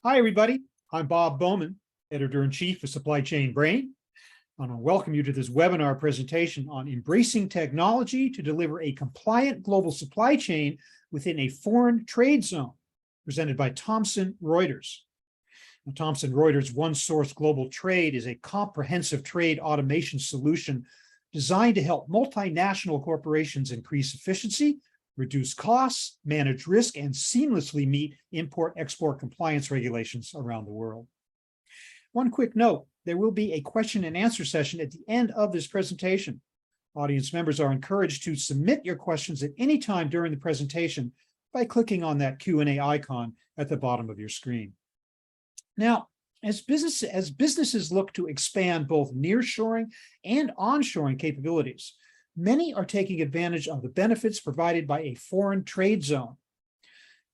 Hi, everybody. I'm Bob Bowman, Editor-in-Chief of Supply Chain Brain. I want to welcome you to this webinar presentation on embracing technology to deliver a compliant global supply chain within a foreign trade zone, presented by Thomson Reuters. Now, Thomson Reuters One-Source Global Trade is a comprehensive trade automation solution designed to help multinational corporations increase efficiency, reduce costs, manage risk, and seamlessly meet import-export compliance regulations around the world. One quick note, there will be a question and answer session at the end of this presentation. Audience members are encouraged to submit your questions at any time during the presentation by clicking on that Q&A icon at the bottom of your screen. Now, as businesses look to expand both nearshoring and onshoring capabilities, many are taking advantage of the benefits provided by a foreign trade zone.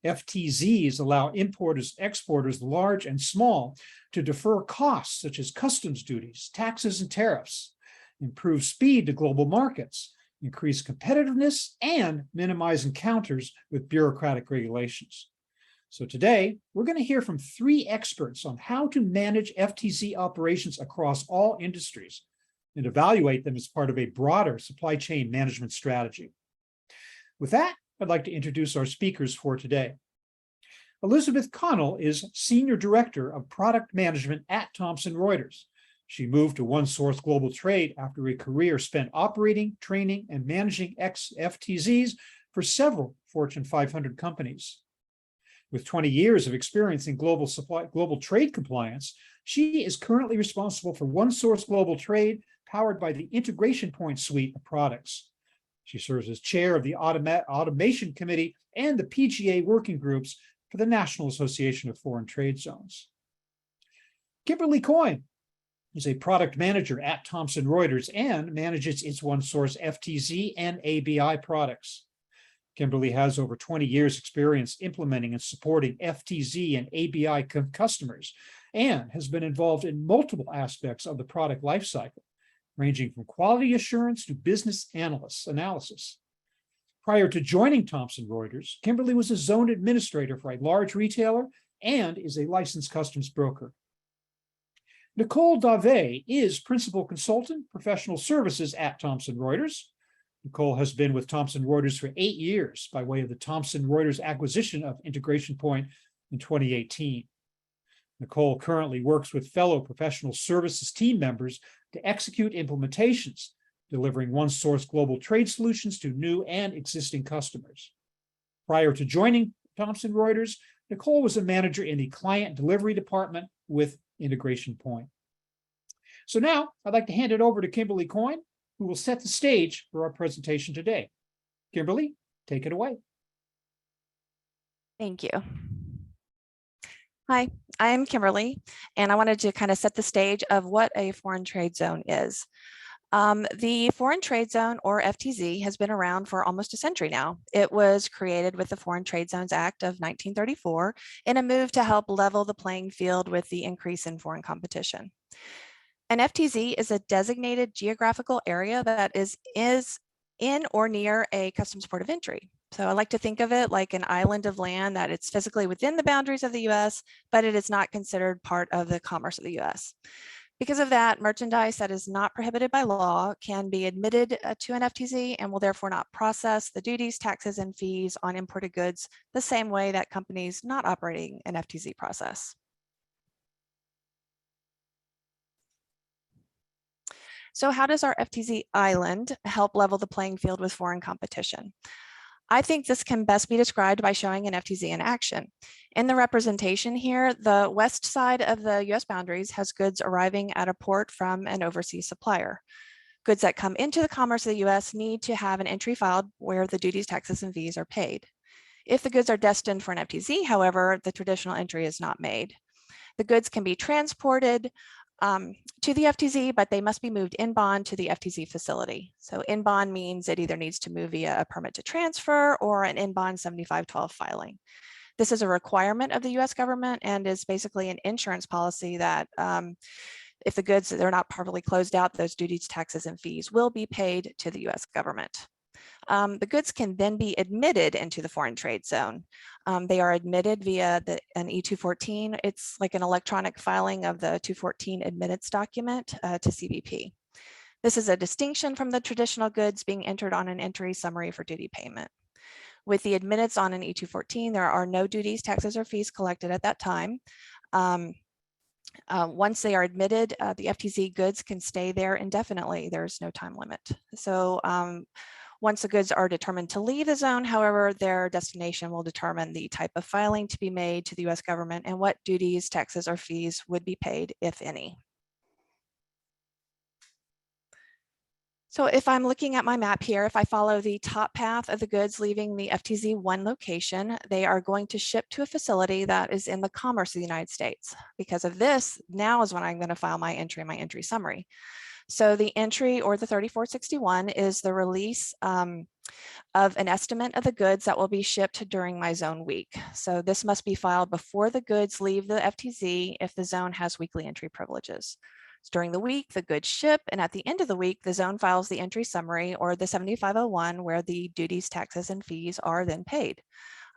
FTZs allow importers, exporters, large and small, to defer costs such as customs duties, taxes, and tariffs, improve speed to global markets, increase competitiveness, and minimize encounters with bureaucratic regulations. So today, we're going to hear from 3 experts on how to manage FTZ operations across all industries and evaluate them as part of a broader supply chain management strategy. With that, I'd like to introduce our speakers for today. Elizabeth Connell is Senior Director of Product Management at Thomson Reuters. She moved to One-Source Global Trade after a career spent operating, training, and managing FTZs for several Fortune 500 companies. With 20 years of experience in global trade compliance, she is currently responsible for One-Source Global Trade, powered by the Integration Point suite of products. She serves as chair of the Automation Committee and the PGA working groups for the National Association of Foreign Trade Zones. Kimberly Coyne is a product manager at Thomson Reuters and manages its One-Source FTZ and ABI products. Kimberly has over 20 years experience implementing and supporting FTZ and ABI customers and has been involved in multiple aspects of the product lifecycle, ranging from quality assurance to business analysis. Prior to joining Thomson Reuters, Kimberly was a zone administrator for a large retailer and is a licensed customs broker. Nicole Dave is Principal Consultant, Professional Services at Thomson Reuters. Nicole has been with Thomson Reuters for 8 years by way of the Thomson Reuters acquisition of Integration Point in 2018. Nicole currently works with fellow professional services team members to execute implementations, delivering One-Source Global Trade solutions to new and existing customers. Prior to joining Thomson Reuters, Nicole was a manager in the client delivery department with Integration Point. So now I'd like to hand it over to Kimberly Coyne, who will set the stage for our presentation today. Kimberly, take it away. Thank you. Hi, I'm Kimberly, and I wanted to kind of set the stage of what a foreign trade zone is. The Foreign Trade Zone, or FTZ, has been around for almost a century now. It was created with the Foreign Trade Zones Act of 1934 in a move to help level the playing field with the increase in foreign competition. An FTZ is a designated geographical area that is in or near a customs port of entry. So I like to think of it like an island of land that it's physically within the boundaries of the US, but it is not considered part of the commerce of the US. Because of that, merchandise that is not prohibited by law can be admitted to an FTZ and will therefore not process the duties, taxes, and fees on imported goods the same way that companies not operating an FTZ process. So how does our FTZ island help level the playing field with foreign competition? I think this can best be described by showing an FTZ in action. In the representation here, the west side of the US boundaries has goods arriving at a port from an overseas supplier. Goods that come into the commerce of the US need to have an entry filed where the duties, taxes, and fees are paid. If the goods are destined for an FTZ, however, the traditional entry is not made. The goods can be transported to the FTZ, but they must be moved inbound to the FTZ facility. So inbound means it either needs to move via a permit to transfer or an inbound 7512 filing. This is a requirement of the US government and is basically an insurance policy that if the goods are not properly closed out, those duties, taxes, and fees will be paid to the US government. The goods can then be admitted into the foreign trade zone. They are admitted via an E-214. It's like an electronic filing of the 214 admittance document to CBP. This is a distinction from the traditional goods being entered on an entry summary for duty payment. With the admittance on an E-214, there are no duties, taxes, or fees collected at that time. Once they are admitted, the FTZ goods can stay there indefinitely. There's no time limit. So once the goods are determined to leave the zone, however, their destination will determine the type of filing to be made to the US government and what duties, taxes, or fees would be paid, if any. So if I'm looking at my map here, if I follow the top path of the goods leaving the FTZ1 location, they are going to ship to a facility that is in the commerce of the United States. Because of this, now is when I'm going to file my entry summary. So the entry, or the 3461, is the release of an estimate of the goods that will be shipped during my zone week. So this must be filed before the goods leave the FTZ if the zone has weekly entry privileges. During the week, the goods ship, and at the end of the week, the zone files the entry summary, or the 7501, where the duties, taxes, and fees are then paid.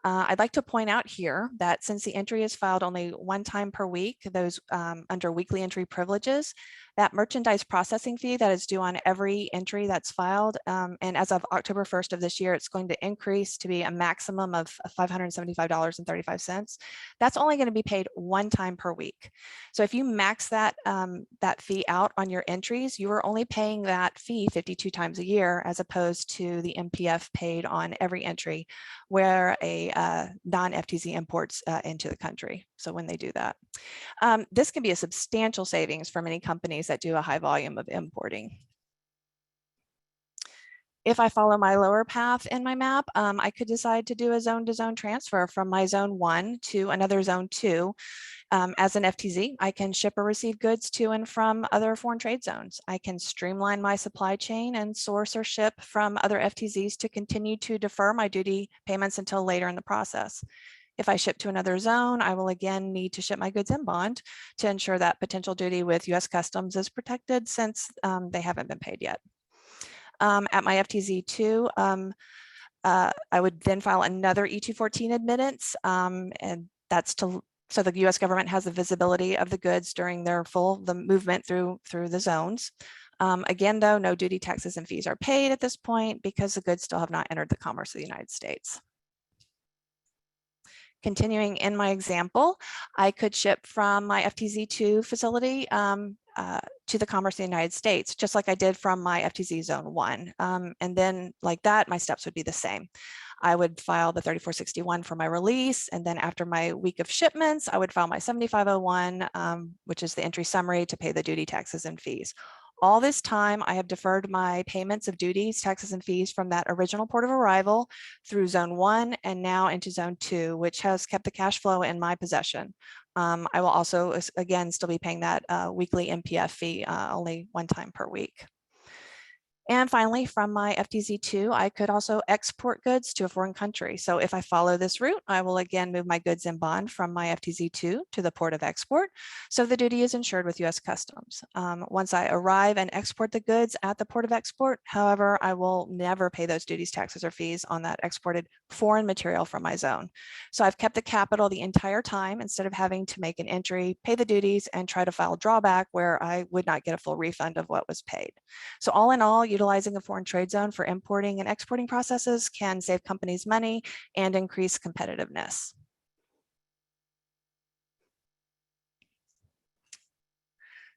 I'd like to point out here that since the entry is filed only one time per week, those under weekly entry privileges, that merchandise processing fee that is due on every entry that's filed, and as of October 1st of this year, it's going to increase to be a maximum of $575.35. That's only going to be paid one time per week. So if you max that, that fee out on your entries, you are only paying that fee 52 times a year, as opposed to the MPF paid on every entry where a non-FTZ imports into the country. So when they do that, this can be a substantial savings for many companies that do a high volume of importing. If I follow my lower path in my map, I could decide to do a zone-to-zone transfer from my zone 1 to another zone 2. As an FTZ, I can ship or receive goods to and from other foreign trade zones. I can streamline my supply chain and source or ship from other FTZs to continue to defer my duty payments until later in the process. If I ship to another zone, I will again need to ship my goods in bond to ensure that potential duty with US Customs is protected, since they haven't been paid yet. At my FTZ2, I would then file another E-214 admittance, and that's so the US government has the visibility of the goods during their the movement through the zones. Again, though, no duty, taxes, and fees are paid at this point because the goods still have not entered the commerce of the United States. Continuing in my example, I could ship from my FTZ2 facility to the commerce of the United States, just like I did from my FTZ Zone 1. And then like that, my steps would be the same. I would file the 3461 for my release, and then after my week of shipments, I would file my 7501, which is the entry summary to pay the duty, taxes, and fees. All this time, I have deferred my payments of duties, taxes, and fees from that original port of arrival through Zone 1 and now into Zone 2, which has kept the cash flow in my possession. I will also, again, still be paying that weekly MPF fee only one time per week. And finally, from my FTZ2, I could also export goods to a foreign country. So if I follow this route, I will again move my goods in bond from my FTZ2 to the port of export. So the duty is insured with US Customs. Once I arrive and export the goods at the port of export, however, I will never pay those duties, taxes, or fees on that exported foreign material from my zone. So I've kept the capital the entire time instead of having to make an entry, pay the duties, and try to file drawback where I would not get a full refund of what was paid. So all in all, utilizing a foreign trade zone for importing and exporting processes can save companies money and increase competitiveness.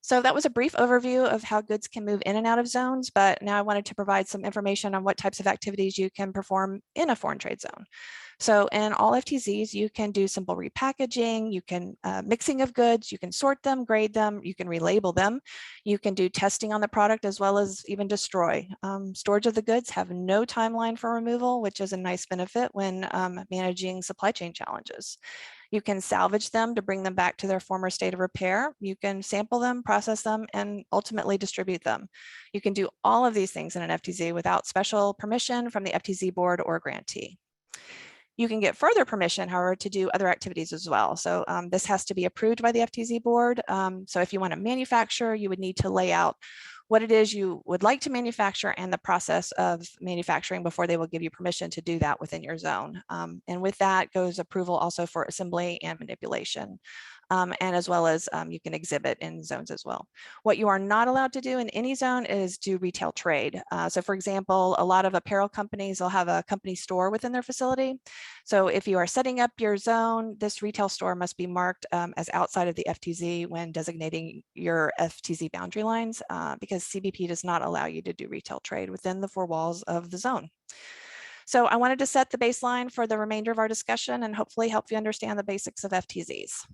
So that was a brief overview of how goods can move in and out of zones, but now I wanted to provide some information on what types of activities you can perform in a foreign trade zone. So in all FTZs, you can do simple repackaging, you can mixing of goods, you can sort them, grade them, you can relabel them, you can do testing on the product as well as even destroy. Storage of the goods have no timeline for removal, which is a nice benefit when managing supply chain challenges. You can salvage them to bring them back to their former state of repair. You can sample them, process them, and ultimately distribute them. You can do all of these things in an FTZ without special permission from the FTZ board or grantee. You can get further permission, however, to do other activities as well. So this has to be approved by the FTZ board. So if you want to manufacture, you would need to lay out what it is you would like to manufacture and the process of manufacturing before they will give you permission to do that within your zone. And with that goes approval also for assembly and manipulation. And as well as you can exhibit in zones as well. What you are not allowed to do in any zone is do retail trade. So for example, a lot of apparel companies will have a company store within their facility. So if you are setting up your zone, this retail store must be marked as outside of the FTZ when designating your FTZ boundary lines, because CBP does not allow you to do retail trade within the 4 walls of the zone. So I wanted to set the baseline for the remainder of our discussion and hopefully help you understand the basics of FTZs.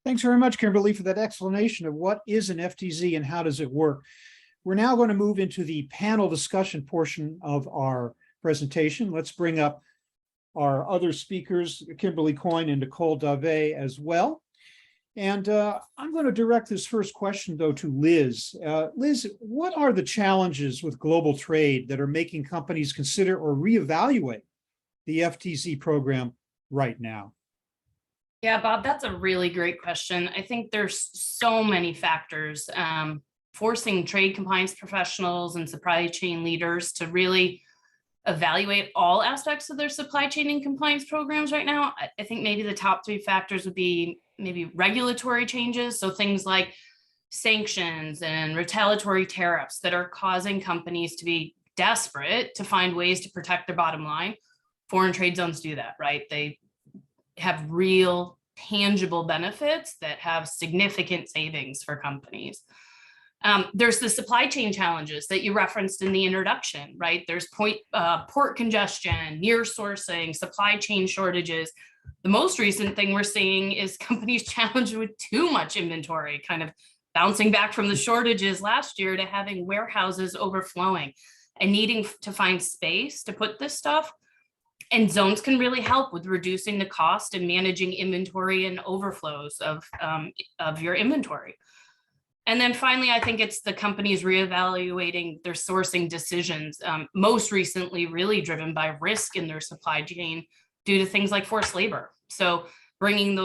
Thanks very much, Kimberly, for that explanation of what is an FTZ and how does it work. We're now going to move into the panel discussion portion of our presentation. Let's bring up our other speakers, Kimberly Coyne and Nicole Dave as well. And I'm going to direct this first question, though, to Liz. Liz, what are the challenges with global trade that are making companies consider or reevaluate the FTZ program right now? Yeah, Bob, that's a really great question. I think there's so many factors forcing trade compliance professionals and supply chain leaders to really evaluate all aspects of their supply chain and compliance programs right now. I think maybe the top 3 factors would be maybe regulatory changes. So things like sanctions and retaliatory tariffs that are causing companies to be desperate to find ways to protect their bottom line. Foreign trade zones do that, right? They have real tangible benefits that have significant savings for companies. There's the supply chain challenges that you referenced in the introduction, right? There's port congestion, near sourcing, supply chain shortages. The most recent thing we're seeing is companies challenged with too much inventory, kind of bouncing back from the shortages last year to having warehouses overflowing and needing to find space to put this stuff. And zones can really help with reducing the cost and managing inventory and overflows of your inventory. And then finally, I think it's the companies reevaluating their sourcing decisions, most recently really driven by risk in their supply chain due to things like forced labor. So bringing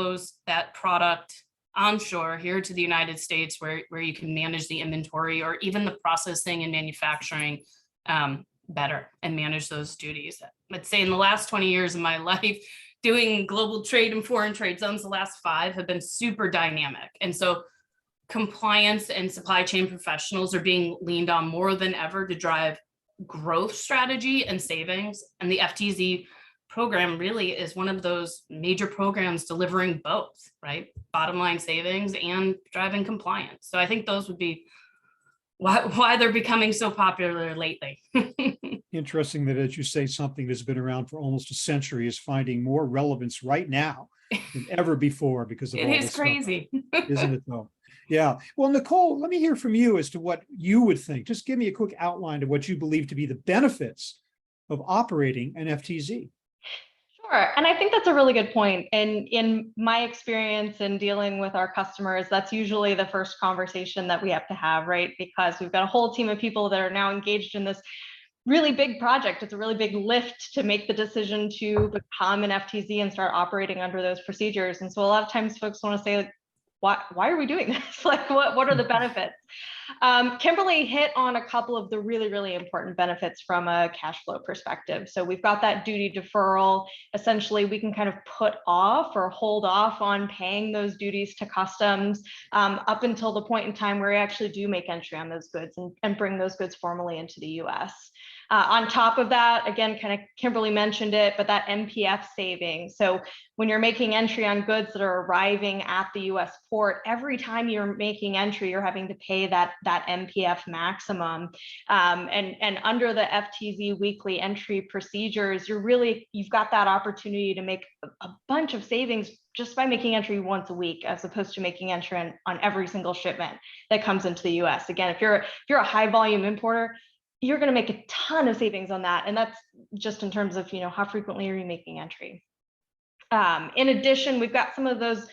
that product onshore here to the United States where you can manage the inventory or even the processing and manufacturing better and manage those duties. I'd say in the last 20 years of my life, doing global trade and foreign trade zones, the last 5 have been super dynamic. And so compliance and supply chain professionals are being leaned on more than ever to drive growth strategy and savings. And the FTZ program really is one of those major programs delivering both, right? Bottom line savings and driving compliance. So I think those would be why they're becoming so popular lately. Interesting that, as you say, something that's been around for almost a century is finding more relevance right now than ever before because of all this stuff. It is crazy. Isn't it though? Yeah. Well, Nicole, let me hear from you as to what you would think. Just give me a quick outline of what you believe to be the benefits of operating an FTZ. Sure. And I think that's a really good point. And in my experience in dealing with our customers, that's usually the first conversation that we have to have, right? Because we've got a whole team of people that are now engaged in this really big project. It's a really big lift to make the decision to become an FTZ and start operating under those procedures. And so a lot of times folks want to say, like, why are we doing this? Like, what are the benefits? Kimberly hit on a couple of the really, really important benefits from a cash flow perspective. So we've got that duty deferral. Essentially, we can kind of put off or hold off on paying those duties to customs up until the point in time where we actually do make entry on those goods and bring those goods formally into the US. On top of that, again, kind of Kimberly mentioned it, but that MPF saving. So when you're making entry on goods that are arriving at the US port, every time you're making entry, you're having to pay that MPF maximum. And under the FTZ weekly entry procedures, you've got that opportunity to make a bunch of savings just by making entry once a week, as opposed to making entry on every single shipment that comes into the US. Again, if you're a high volume importer, you're going to make a ton of savings on that. And that's just in terms of, how frequently are you making entry? In addition, we've got some of those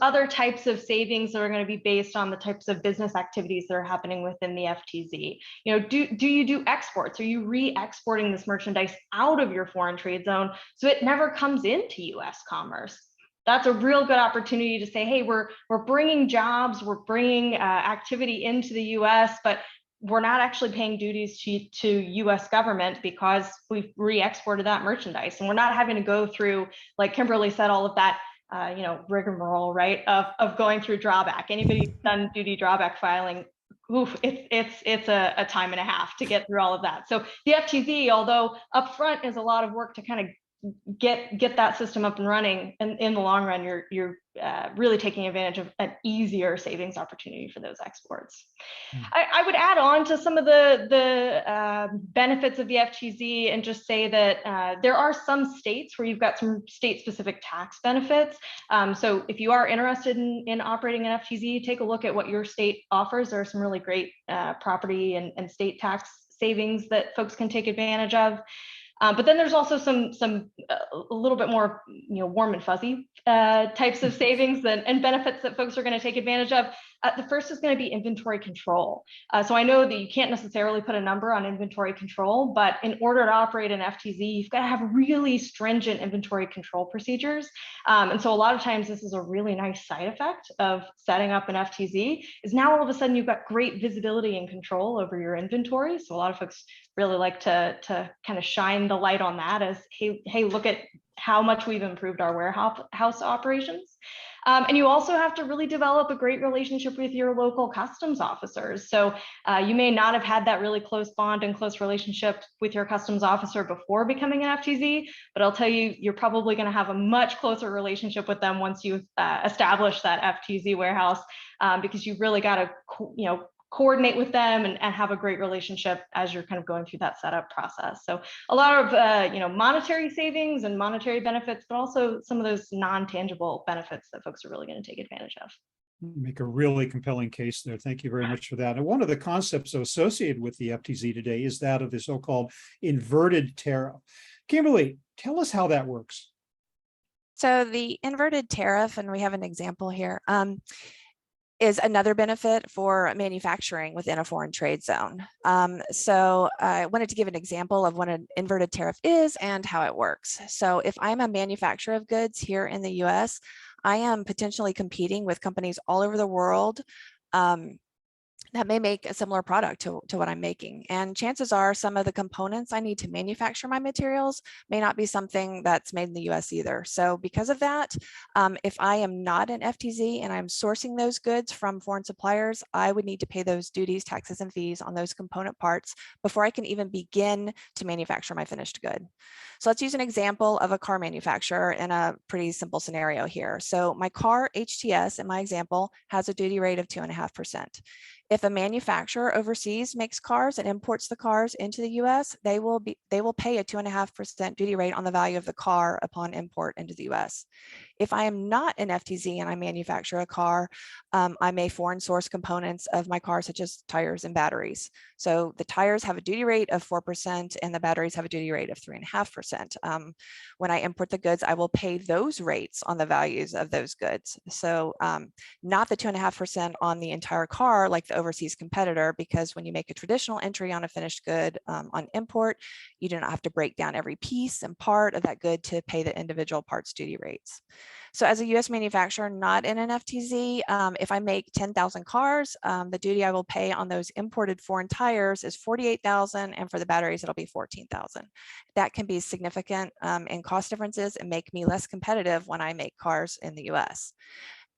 other types of savings that are going to be based on the types of business activities that are happening within the FTZ. Do you do exports? Are you re-exporting this merchandise out of your foreign trade zone so it never comes into US commerce? that's a real good opportunity to say, hey, we're bringing jobs, we're bringing activity into the US, but we're not actually paying duties to US government because we've re-exported that merchandise. And we're not having to go through, like Kimberly said, all of that rigmarole, right, of going through drawback. Anybody done duty drawback filing, oof, it's a time and a half to get through all of that. So the FTZ, although upfront is a lot of work to kind of get that system up and running, and in the long run, you're really taking advantage of an easier savings opportunity for those exports. I would add on to some of the benefits of the FTZ and just say that there are some states where you've got some state-specific tax benefits. So if you are interested in operating an FTZ, take a look at what your state offers. There are some really great property and state tax savings that folks can take advantage of. But then there's also some a little bit more warm and fuzzy types of savings and benefits that folks are going to take advantage of. The first is going to be inventory control. So I know that you can't necessarily put a number on inventory control, but in order to operate an FTZ, you've got to have really stringent inventory control procedures. And so a lot of times this is a really nice side effect of setting up an FTZ, is now all of a sudden you've got great visibility and control over your inventory. So a lot of folks really like to kind of shine the light on that as, hey, look at how much we've improved our warehouse operations. And you also have to really develop a great relationship with your local customs officers. So you may not have had that really close bond and close relationship with your customs officer before becoming an FTZ, but I'll tell you, you're probably going to have a much closer relationship with them once you've established that FTZ warehouse, because you've really got to, coordinate with them and have a great relationship as you're kind of going through that setup process. So a lot of monetary savings and monetary benefits, but also some of those non-tangible benefits that folks are really going to take advantage of. Make a really compelling case there. Thank you very much for that. And one of the concepts associated with the FTZ today is that of the so-called inverted tariff. Kimberly, tell us how that works. So the inverted tariff, and we have an example here, is another benefit for manufacturing within a foreign trade zone. So I wanted to give an example of what an inverted tariff is and how it works. So if I'm a manufacturer of goods here in the US, I am potentially competing with companies all over the world that may make a similar product to what I'm making. And chances are some of the components I need to manufacture my materials may not be something that's made in the US either. So because of that, if I am not an FTZ and I'm sourcing those goods from foreign suppliers, I would need to pay those duties, taxes, and fees on those component parts before I can even begin to manufacture my finished good. So let's use an example of a car manufacturer in a pretty simple scenario here. So my car HTS in my example has a duty rate of 2.5%. If a manufacturer overseas makes cars and imports the cars into the US, they will pay a 2.5% duty rate on the value of the car upon import into the US. If I am not an FTZ and I manufacture a car, I may foreign source components of my car, such as tires and batteries. So the tires have a duty rate of 4% and the batteries have a duty rate of 3.5%. When I import the goods, I will pay those rates on the values of those goods. So not the 2.5% on the entire car like the overseas competitor, because when you make a traditional entry on a finished good on import, you do not have to break down every piece and part of that good to pay the individual parts duty rates. So as a US manufacturer, not in an FTZ, if I make 10,000 cars, the duty I will pay on those imported foreign tires is $48,000, and for the batteries, it'll be $14,000. That can be significant in cost differences and make me less competitive when I make cars in the US.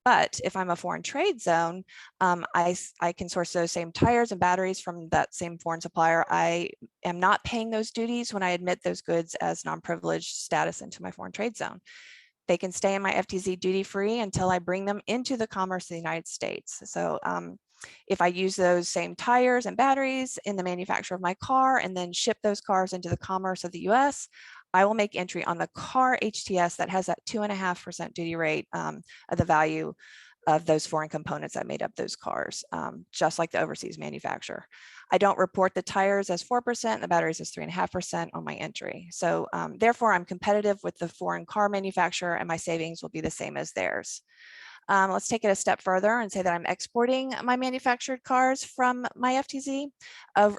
But if I'm a foreign trade zone, I can source those same tires and batteries from that same foreign supplier. I am not paying those duties when I admit those goods as non-privileged status into my foreign trade zone. They can stay in my FTZ duty-free until I bring them into the commerce of the United States. So if I use those same tires and batteries in the manufacture of my car and then ship those cars into the commerce of the US, I will make entry on the car HTS that has that 2.5% duty rate of the value of those foreign components that made up those cars, just like the overseas manufacturer. I don't report the tires as 4% and the batteries as 3.5% on my entry. So therefore, I'm competitive with the foreign car manufacturer and my savings will be the same as theirs. Let's take it a step further and say that I'm exporting my manufactured cars from my FTZ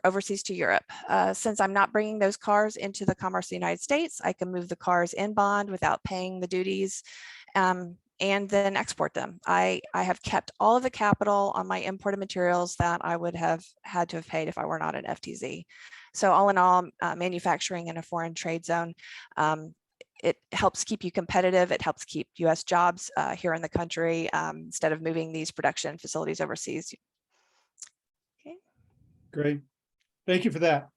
overseas to Europe. Since I'm not bringing those cars into the commerce of the United States, I can move the cars in bond without paying the duties and then export them. I have kept all of the capital on my imported materials that I would have had to have paid if I were not an FTZ. So all in all, manufacturing in a foreign trade zone, it helps keep you competitive. It helps keep US jobs here in the country instead of moving these production facilities overseas. Okay. Great. Thank you for that.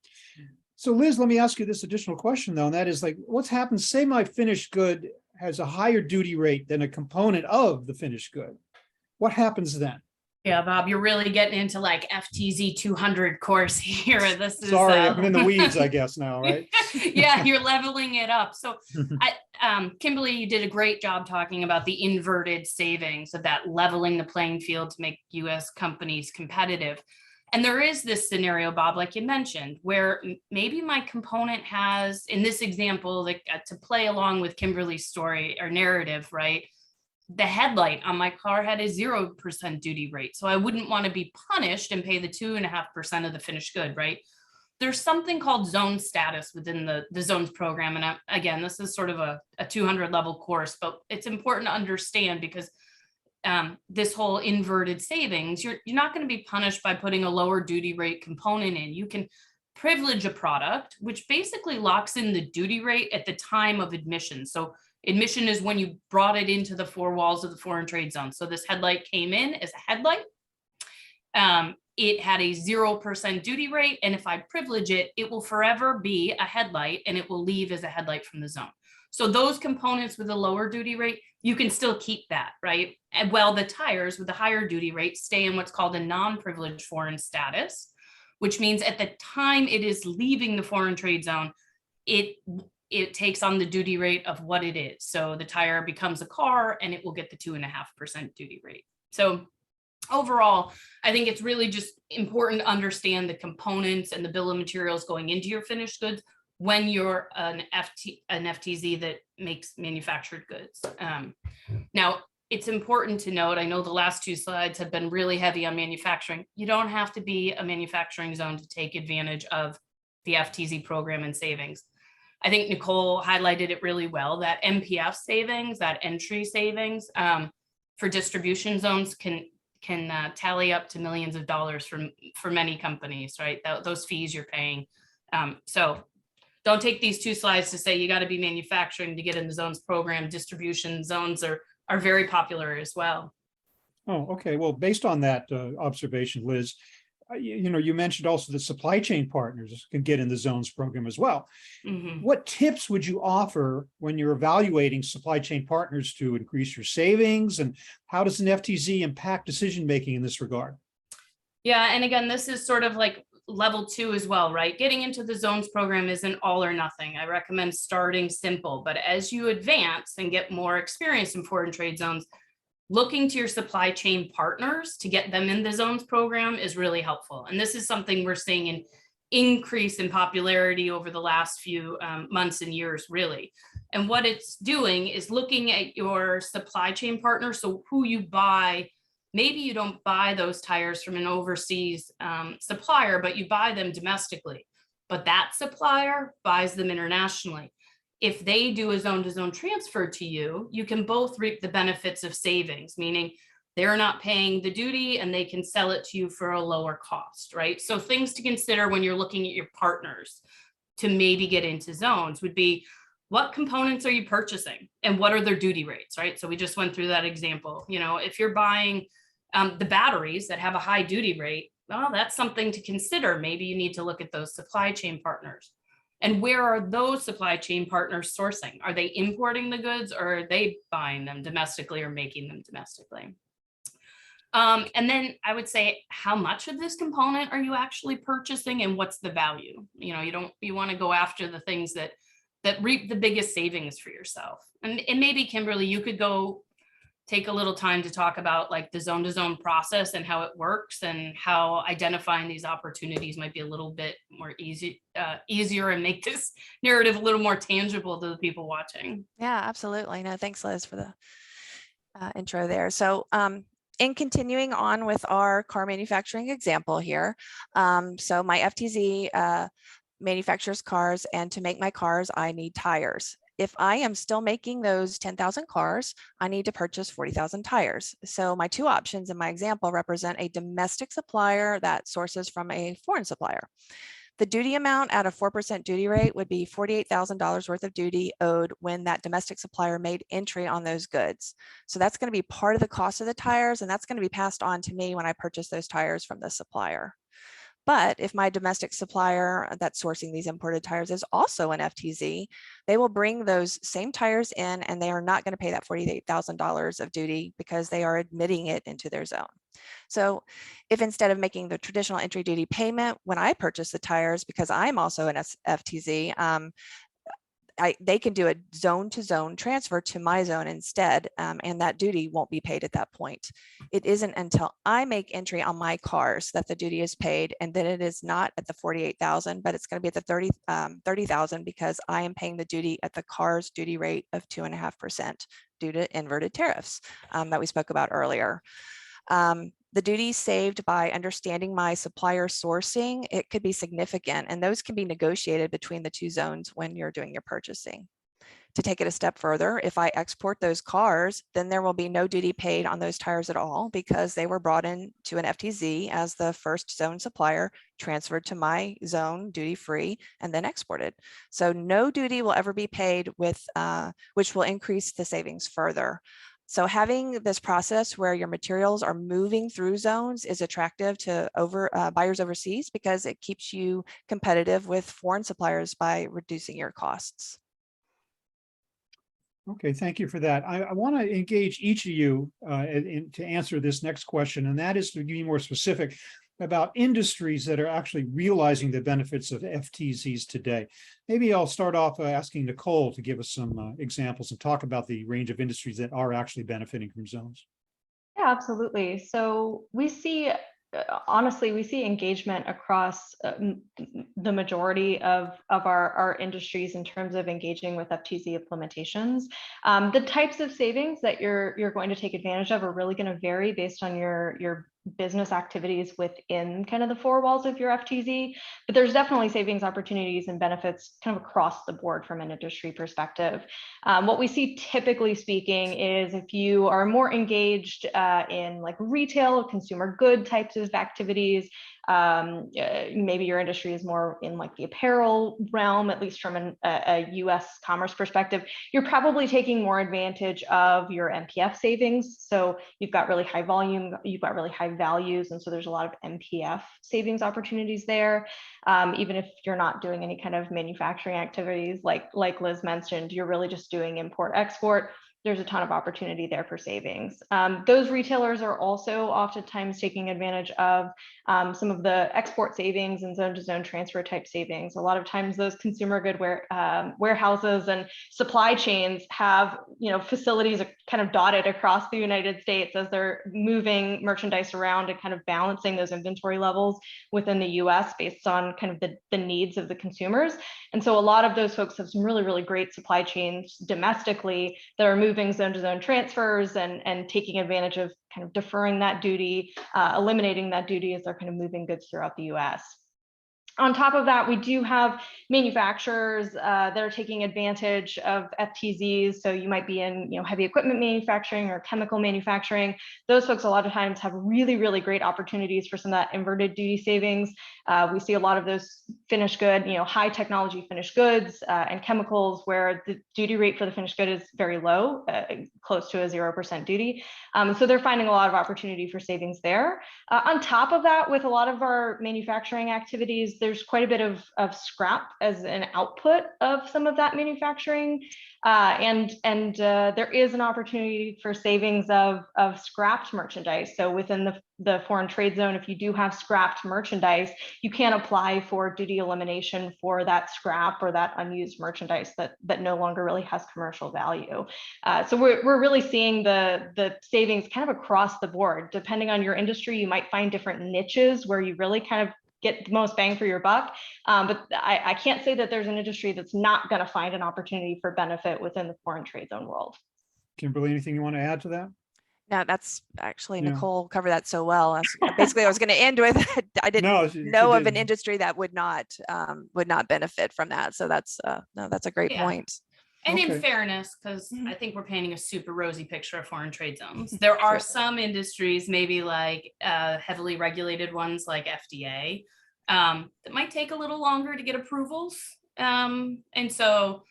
So Liz, let me ask you this additional question though, and that is like, what's happened? Say my finished good has a higher duty rate than a component of the finished good. What happens then? Yeah, Bob, you're really getting into like FTZ 200 course here. This is Sorry, I'm in the weeds, I guess now, right? Yeah, you're leveling it up. So Kimberly, you did a great job talking about the inverted savings of that leveling the playing field to make US companies competitive. And there is this scenario, Bob, like you mentioned, where maybe my component has, in this example, like to play along with Kimberly's story or narrative, right? The headlight on my car had a 0% duty rate. So I wouldn't want to be punished and pay the 2.5% of the finished good, right? There's something called zone status within the zones program. And again, this is sort of a 200 level course, but it's important to understand because this whole inverted savings, you're not going to be punished by putting a lower duty rate component in. You can privilege a product, which basically locks in the duty rate at the time of admission. So admission is when you brought it into the four walls of the foreign trade zone. So this headlight came in as a headlight. It had a 0% duty rate. And if I privilege it, it will forever be a headlight and it will leave as a headlight from the zone. So those components with a lower duty rate, you can still keep that, right? And while the tires with the higher duty rate stay in what's called a non-privileged foreign status, which means at the time it is leaving the foreign trade zone, it takes on the duty rate of what it is. So the tire becomes a car and it will get the 2.5% duty rate. So overall, I think it's really just important to understand the components and the bill of materials going into your finished goods when you're an FTZ that makes manufactured goods. Now, it's important to note, I know the last two slides have been really heavy on manufacturing. You don't have to be a manufacturing zone to take advantage of the FTZ program and savings. I think Nicole highlighted it really well, that MPF savings, that entry savings for distribution zones can tally up to millions of dollars for many companies, right? Those fees you're paying. So don't take these two slides to say you got to be manufacturing to get in the zones program. Distribution zones are very popular as well. Oh, okay. Well, based on that observation, Liz, you mentioned also that supply chain partners can get in the zones program as well. Mm-hmm. What tips would you offer when you're evaluating supply chain partners to increase your savings, and how does an FTZ impact decision-making in this regard? Yeah, and again, this is sort of like level 2 as well, right? Getting into the zones program isn't all or nothing. I recommend starting simple, but as you advance and get more experience in foreign trade zones, looking to your supply chain partners to get them in the zones program is really helpful. And this is something we're seeing an increase in popularity over the last few months and years, really. And what it's doing is looking at your supply chain partner. So who you buy, maybe you don't buy those tires from an overseas supplier, but you buy them domestically, but that supplier buys them internationally. If they do a zone-to-zone transfer to you, you can both reap the benefits of savings, meaning they're not paying the duty and they can sell it to you for a lower cost, right? So things to consider when you're looking at your partners to maybe get into zones would be, what components are you purchasing and what are their duty rates, right? So we just went through that example. If you're buying the batteries that have a high duty rate, well, that's something to consider. Maybe you need to look at those supply chain partners. And where are those supply chain partners sourcing? Are they importing the goods, or are they buying them domestically or making them domestically? And then I would say, how much of this component are you actually purchasing and what's the value? You want to go after the things that reap the biggest savings for yourself. And maybe Kimberly, you could go take a little time to talk about like the zone-to-zone process and how it works and how identifying these opportunities might be a little bit more easier and make this narrative a little more tangible to the people watching. Yeah, absolutely. No, thanks, Liz, for the intro there. So in continuing on with our car manufacturing example here, so my FTZ manufactures cars, and to make my cars, I need tires. if I am still making those 10,000 cars, I need to purchase 40,000 tires. So my two options in my example represent a domestic supplier that sources from a foreign supplier. The duty amount at a 4% duty rate would be $48,000 worth of duty owed when that domestic supplier made entry on those goods. So that's going to be part of the cost of the tires, and that's going to be passed on to me when I purchase those tires from the supplier. But if my domestic supplier that's sourcing these imported tires is also an FTZ, they will bring those same tires in, and they are not going to pay that $48,000 of duty because they are admitting it into their zone. So if instead of making the traditional entry duty payment when I purchase the tires, because I'm also an FTZ, they can do a zone-to-zone transfer to my zone instead, and that duty won't be paid at that point. It isn't until I make entry on my cars that the duty is paid, and then it is not at the 48,000, but it's going to be at the 30,000 because I am paying the duty at the car's duty rate of 2.5% due to inverted tariffs that we spoke about earlier. The duties saved by understanding my supplier sourcing, it could be significant, and those can be negotiated between the two zones when you're doing your purchasing. To take it a step further, if I export those cars, then there will be no duty paid on those tires at all because they were brought in to an FTZ as the first zone supplier, transferred to my zone duty-free, and then exported. So no duty will ever be paid with, which will increase the savings further. So having this process where your materials are moving through zones is attractive to buyers overseas because it keeps you competitive with foreign suppliers by reducing your costs. Okay, thank you for that. I want to engage each of you to answer this next question, and that is to be more specific about industries that are actually realizing the benefits of FTZs today. Maybe I'll start off asking Nicole to give us some examples and talk about the range of industries that are actually benefiting from zones. Yeah, absolutely. So we see, honestly, we see engagement across the majority of our industries in terms of engaging with FTZ implementations. The types of savings that you're going to take advantage of are really going to vary based on your business activities within kind of the four walls of your FTZ, but there's definitely savings opportunities and benefits kind of across the board from an industry perspective. What we see typically speaking is if you are more engaged in like retail, consumer good types of activities, maybe your industry is more in like the apparel realm, at least from a US commerce perspective, you're probably taking more advantage of your MPF savings. So you've got really high volume, you've got really high values, and so there's a lot of MPF savings opportunities there. Even if you're not doing any kind of manufacturing activities, like Liz mentioned, you're really just doing import export. There's a ton of opportunity there for savings. Those retailers are also oftentimes taking advantage of some of the export savings and zone-to-zone transfer type savings. A lot of times those consumer good warehouses and supply chains have facilities kind of dotted across the United States as they're moving merchandise around and kind of balancing those inventory levels within the US based on kind of the needs of the consumers. And so a lot of those folks have some really, really great supply chains domestically that are moving zone-to-zone transfers and taking advantage of kind of deferring that duty, eliminating that duty as they're kind of moving goods throughout the US. On top of that, we do have manufacturers that are taking advantage of FTZs. So you might be in heavy equipment manufacturing or chemical manufacturing. Those folks a lot of times have really, really great opportunities for some of that inverted duty savings. We see a lot of those finished good, high technology finished goods and chemicals where the duty rate for the finished good is very low, close to a 0% duty. So they're finding a lot of opportunity for savings there. On top of that, with a lot of our manufacturing activities, there's quite a bit of scrap as an output of some of that manufacturing. And there is an opportunity for savings of scrapped merchandise. So within the foreign trade zone, if you do have scrapped merchandise, you can apply for duty elimination for that scrap or that unused merchandise that no longer really has commercial value. So we're really seeing the savings kind of across the board. Depending on your industry, you might find different niches where you really kind of get the most bang for your buck. But I can't say that there's an industry that's not going to find an opportunity for benefit within the foreign trade zone world. Kimberly, anything you want to add to that? No, that's actually, Nicole covered that so well. Basically, I was going to end with, I didn't know of an industry that would not benefit from that. So that's a great point. And Okay. in fairness, because Mhm. I think we're painting a super rosy picture of foreign trade zones. There are some industries, maybe like heavily regulated ones like FDA, that might take a little longer to get approvals. And so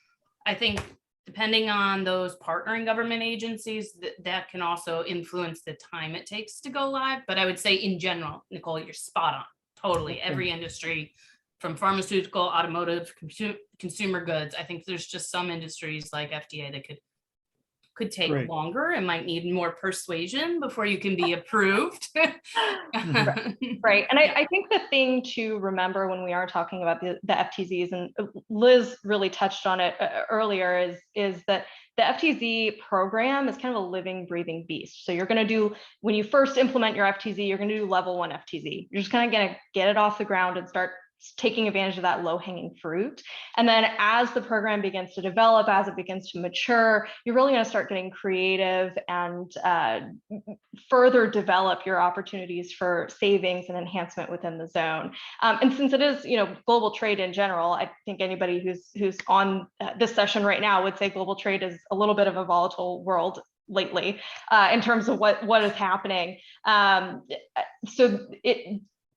I think depending on those partnering government agencies, that can also influence the time it takes to go live. But I would say in general, Nicole, you're spot on. Totally. Okay. Every industry, from pharmaceutical, automotive, consumer goods. I think there's just some industries like FDA that could take Great. longer and might need more persuasion before you can be approved. Right. And I think the thing to remember when we are talking about the FTZs, and Liz really touched on it earlier, is that the FTZ program is kind of a living, breathing beast. So you're going to do, when you first implement your FTZ, you're going to do level 1 FTZ. You're just kind of going to get it off the ground and start taking advantage of that low-hanging fruit. And then as the program begins to develop, as it begins to mature, you're really going to start getting creative and further develop your opportunities for savings and enhancement within the zone. And since it is, global trade in general, I think anybody who's on this session right now would say global trade is a little bit of a volatile world lately in terms of what is happening.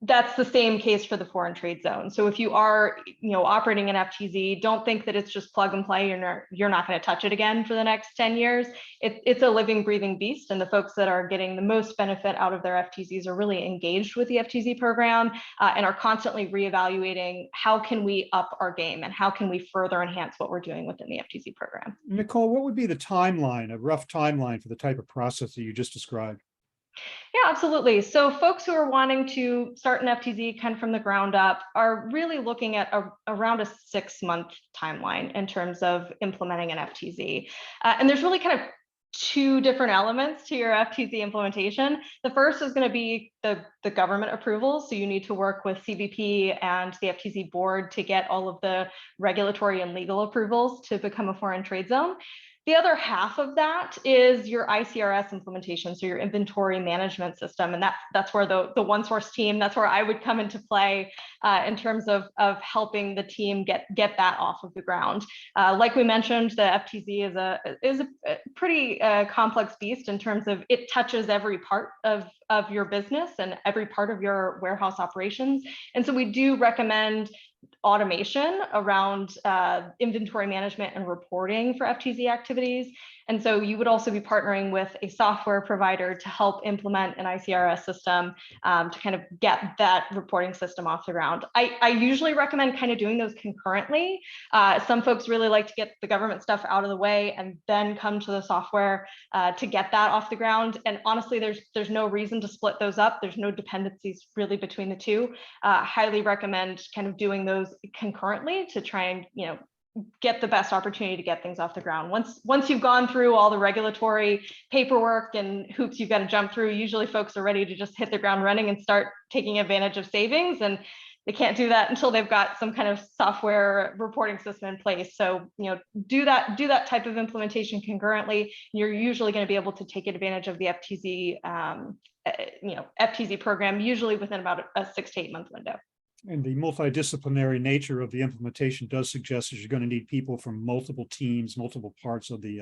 That's the same case for the foreign trade zone. So if you are, operating an FTZ, don't think that it's just plug and play. You're not going to touch it again for the next 10 years. It's a living, breathing beast, and the folks that are getting the most benefit out of their FTZs are really engaged with the FTZ program and are constantly reevaluating how can we up our game and how can we further enhance what we're doing within the FTZ program. Nicole, what would be the timeline, a rough timeline for the type of process that you just described? Yeah, absolutely. So folks who are wanting to start an FTZ kind of from the ground up are really looking at around a 6-month timeline in terms of implementing an FTZ. And there's really kind of 2 different elements to your FTZ implementation. The first is going to be the government approvals. So you need to work with CBP and the FTZ board to get all of the regulatory and legal approvals to become a foreign trade zone. The other half of that is your ICRS implementation, so your inventory management system, and that's where the OneSource team, that's where I would come into play in terms of helping the team get that off of the ground. Like we mentioned, the FTZ is a pretty complex beast in terms of it touches every part of your business and every part of your warehouse operations, and so we do recommend automation around inventory management and reporting for FTZ activities. And so you would also be partnering with a software provider to help implement an ICRS system to kind of get that reporting system off the ground. I usually recommend kind of doing those concurrently. Some folks really like to get the government stuff out of the way and then come to the software to get that off the ground. And honestly, there's no reason to split those up. There's no dependencies really between the two. Highly recommend kind of doing those concurrently to try and get the best opportunity to get things off the ground. Once you've gone through all the regulatory paperwork and hoops you've got to jump through, usually folks are ready to just hit the ground running and start taking advantage of savings, and they can't do that until they've got some kind of software reporting system in place. So do that type of implementation concurrently. You're usually going to be able to take advantage of the FTZ FTZ program usually within about a 6 to 8 month window. And the multidisciplinary nature of the implementation does suggest that you're going to need people from multiple teams, multiple parts of the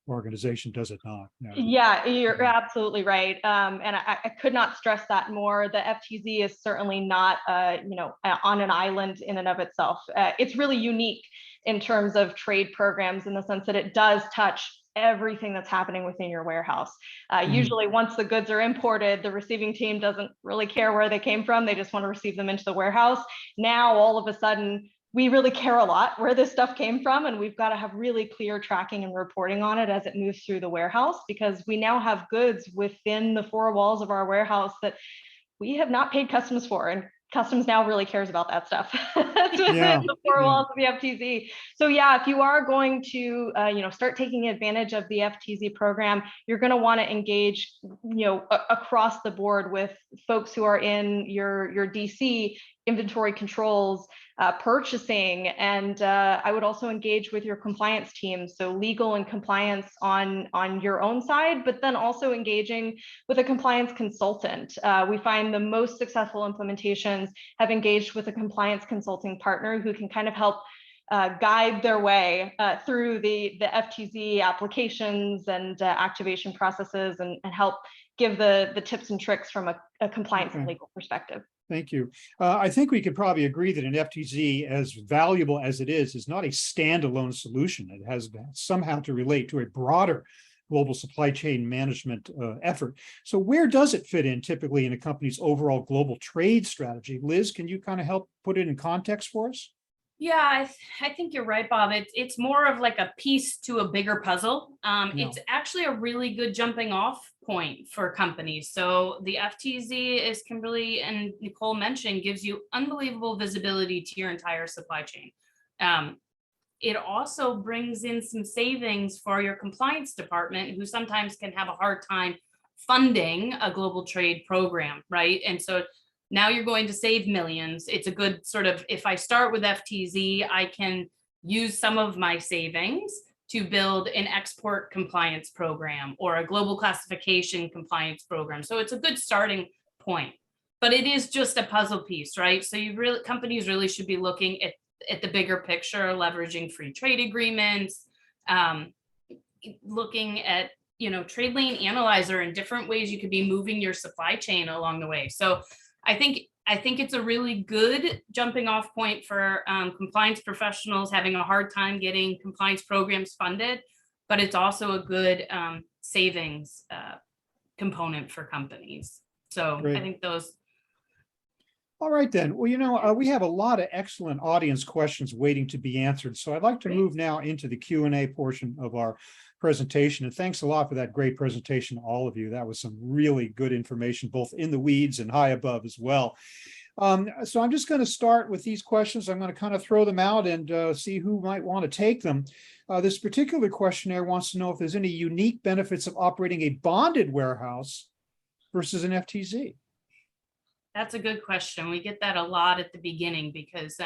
organization, does it not? Yeah, you're absolutely right. And I could not stress that more. The FTZ is certainly not, on an island in and of itself. It's really unique in terms of trade programs in the sense that it does touch everything that's happening within your warehouse. Usually once the goods are imported, the receiving team doesn't really care where they came from. They just want to receive them into the warehouse. Now, all of a sudden, we really care a lot where this stuff came from, and we've got to have really clear tracking and reporting on it as it moves through the warehouse, because we now have goods within the 4 walls of our warehouse that we have not paid customs for, and customs now really cares about that stuff. The 4 walls of the FTZ. So yeah, if you are going to start taking advantage of the FTZ program, you're going to want to engage across the board with folks who are in your DC, inventory controls, purchasing, and I would also engage with your compliance team, so legal and compliance on your own side, but then also engaging with a compliance consultant. We find the most successful implementations have engaged with a compliance consulting partner who can kind of help guide their way through the FTZ applications and activation processes, and help give the tips and tricks from a compliance and legal perspective. Thank you. I think we could probably agree that an FTZ, as valuable as it is not a standalone solution. It has somehow to relate to a broader global supply chain management effort. So where does it fit in typically in a company's overall global trade strategy? Liz, can you kind of help put it in context for us? Yeah, I think you're right, Bob. It's more of like a piece to a bigger puzzle. It's actually a really good jumping off point for companies. So the FTZ, as Kimberly and Nicole mentioned, gives you unbelievable visibility to your entire supply chain. It also brings in some savings for your compliance department, who sometimes can have a hard time funding a global trade program, right? And so now you're going to save millions. It's a good sort of, if I start with FTZ, I can use some of my savings to build an export compliance program or a global classification compliance program. So it's a good starting point, but it is just a puzzle piece, right? So companies really should be looking at the bigger picture, leveraging free trade agreements, looking at, trade lane analyzer and different ways you could be moving your supply chain along the way. So I think it's a really good jumping off point for compliance professionals having a hard time getting compliance programs funded, but it's also a good savings component for companies. So Great. I think those. All right, then. Well, we have a lot of excellent audience questions waiting to be answered. So I'd like to move now into the Q&A portion of our presentation. And thanks a lot for that great presentation, all of you. That was some really good information, both in the weeds and high above as well. So I'm just going to start with these questions. I'm going to kind of throw them out and see who might want to take them. This particular questionnaire wants to know if there's any unique benefits of operating a bonded warehouse versus an FTZ. That's a good question. We get that a lot at the beginning because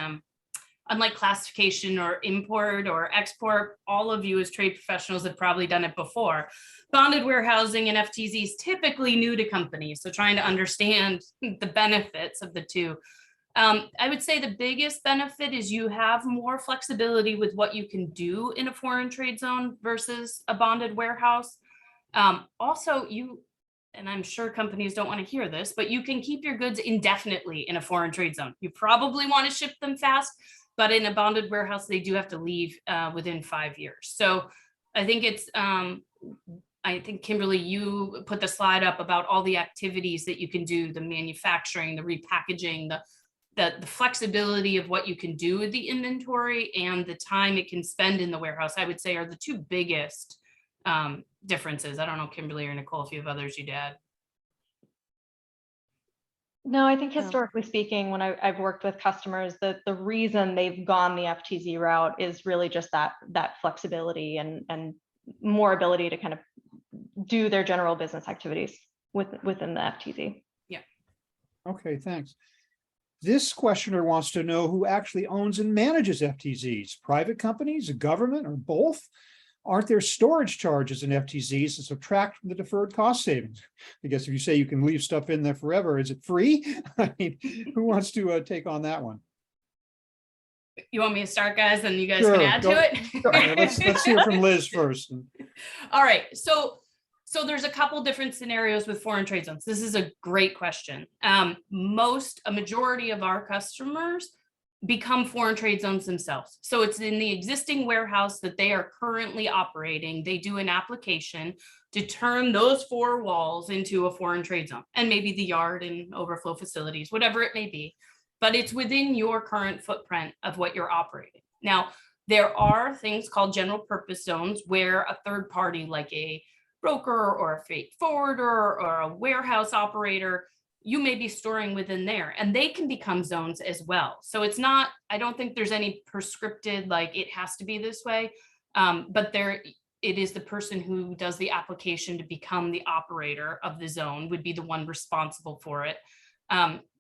unlike classification or import or export, all of you as trade professionals have probably done it before. Bonded warehousing and FTZ is typically new to companies, so trying to understand the benefits of the two. I would say the biggest benefit is you have more flexibility with what you can do in a foreign trade zone versus a bonded warehouse. Also, and I'm sure companies don't want to hear this, but you can keep your goods indefinitely in a foreign trade zone. You probably want to ship them fast, but in a bonded warehouse, they do have to leave within 5 years. So I think I think Kimberly, you put the slide up about all the activities that you can do, the manufacturing, the repackaging, the flexibility of what you can do with the inventory and the time it can spend in the warehouse, I would say are the two biggest differences. I don't know, Kimberly or Nicole, if you have others you'd add. No, I think historically speaking, when I've worked with customers, the reason they've gone the FTZ route is really just that flexibility and more ability to kind of do their general business activities within the FTZ. Yeah. Okay, thanks. This questioner wants to know who actually owns and manages FTZs, private companies, a government, or both? Aren't there storage charges in FTZs to subtract from the deferred cost savings? I guess if you say you can leave stuff in there forever, is it free? I mean, who wants to take on that one? You want me to start, guys, and you guys can add to it? Let's hear from Liz first. All right. So there's a couple different scenarios with foreign trade zones. This is a great question. A majority of our customers become foreign trade zones themselves. So it's in the existing warehouse that they are currently operating. They do an application to turn those four walls into a foreign trade zone, and maybe the yard and overflow facilities, whatever it may be. But it's within your current footprint of what you're operating. Now, there are things called general purpose zones where a third party like a broker or a freight forwarder or a warehouse operator, you may be storing within there, and they can become zones as well. So it's not, I don't think there's any prescripted, like it has to be this way, but it is the person who does the application to become the operator of the zone would be the one responsible for it.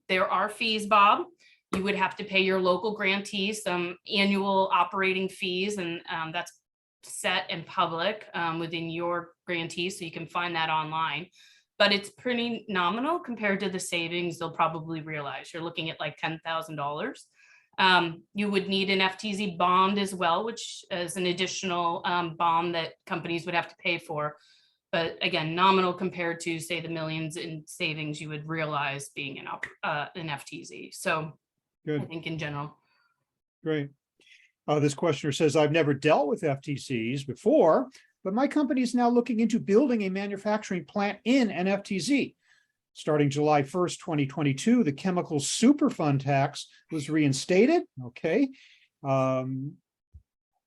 There are fees, Bob. You would have to pay your local grantees some annual operating fees, and that's set and public within your grantee, so you can find that online. But it's pretty nominal compared to the savings they'll probably realize. You're looking at like $10,000. You would need an FTZ bond as well, which is an additional bond that companies would have to pay for. But again, nominal compared to, say, the millions in savings you would realize being an FTZ. So I Good, think in general. great. This questioner says, I've never dealt with FTCs before, but my company is now looking into building a manufacturing plant in an FTZ. Starting July 1st, 2022, the chemical Superfund Tax was reinstated. Okay. Where